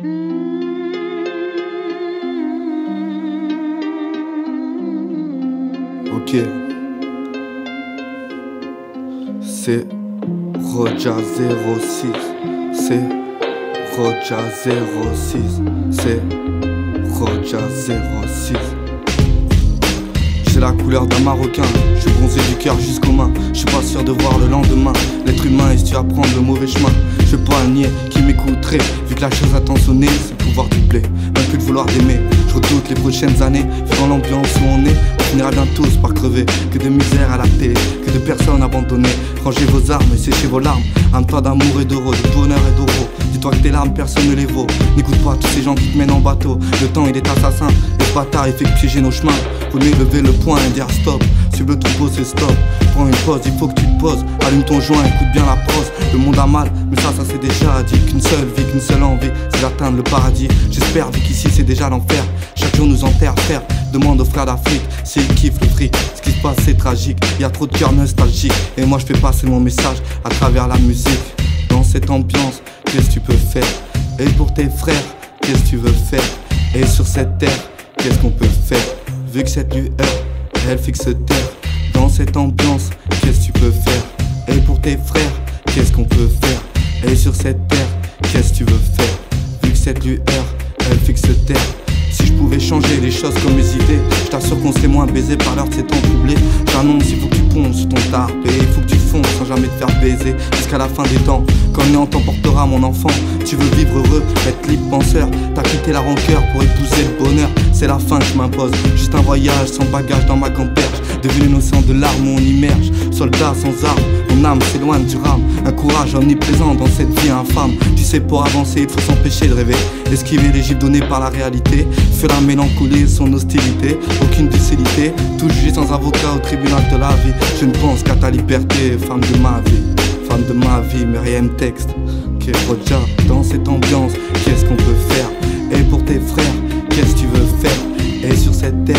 Ok, c'est Roja 06, c'est Roja 06, c'est Roja 06. J'ai la couleur d'un Marocain, je suis bronzé du cœur jusqu'aux mains. Je suis pas sûr de voir le lendemain. L'être humain est tu à prendre le mauvais chemin. Je veux pas nier qui m'écouterait. Vu que la chose a tant sonné, c'est le pouvoir du blé, même plus de vouloir d'aimer. Je redoute les prochaines années, vu dans l'ambiance où on est. On finira bien tous par crever. Que de misère à la télé, que de personnes abandonnées. Rangez vos armes et séchez vos larmes. Arme-toi d'amour et d'euros, de bonheur et d'euros. Dis-toi que tes larmes personne ne les vaut. N'écoute pas tous ces gens qui te mènent en bateau. Le temps il est assassin, et ce bâtard il fait que piéger nos chemins. Faut mieux lever le poing et dire stop. Suivre le troupeau c'est stop. Prends une pause, il faut que tu te poses. Allume ton joint, écoute bien la prose. Le monde a mal, mais ça c'est déjà dit. Qu'une seule vie, qu'une seule envie, c'est d'atteindre le paradis. J'espère, vu qu'ici c'est déjà l'enfer. Chaque jour nous enterre, frère. Demande aux frères d'Afrique s'ils kiffent le fric. Ce qui se passe c'est tragique, y a trop de cœurs nostalgiques. Et moi je fais passer mon message à travers la musique. Dans cette ambiance, qu'est-ce que tu peux faire? Et pour tes frères, qu'est-ce que tu veux faire? Et sur cette terre, qu'est-ce qu'on peut faire? Vu que cette lueur, elle fixe terre. Dans cette ambiance, qu'est-ce que tu peux faire? Et pour tes frères, qu'est-ce qu'on peut faire? Et sur cette terre, qu'est-ce que tu veux faire? Vu que cette lueur, elle fixe terre. Si je pouvais changer les choses comme mes idées, je t'assure qu'on serait moins baisé par l'heure de ces temps troublés. J'annonce, il faut que tu ponces sur ton tarp et il faut que tu fonces sans jamais te faire baiser jusqu'à la fin des temps. Quand le néant t'emportera mon enfant, tu veux vivre heureux, être libre penseur. T'as quitté la rancœur pour épouser le bonheur. C'est la fin que je m'impose, juste un voyage sans bagage dans ma gamberge. Devenu un océan de larmes où on immerge. Soldat sans armes, mon âme s'éloigne du rame. Un courage omniprésent dans cette vie infâme. Tu sais pour avancer il faut s'empêcher de rêver. Esquiver les gifles données par la réalité. Fuir la mélancolie et son hostilité. Aucune docilité, tout jugé sans avocat au tribunal de la vie. Je ne pense qu'à ta liberté, femme de ma vie. Femme de ma vie, Myriam texte. Ok, Roja, dans cette ambiance, qu'est-ce qu'on peut faire? Et pour tes frères, qu'est-ce que tu veux faire? Et sur cette terre,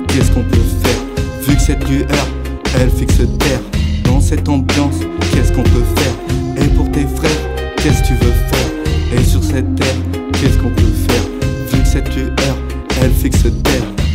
qu'est-ce qu'on peut faire? Vu que cette lueur, elle fixe terre. Dans cette ambiance, qu'est-ce qu'on peut faire? Et pour tes frères, qu'est-ce que tu veux faire? Et sur cette terre, qu'est-ce qu'on peut faire? Vu que cette lueur, elle fixe terre.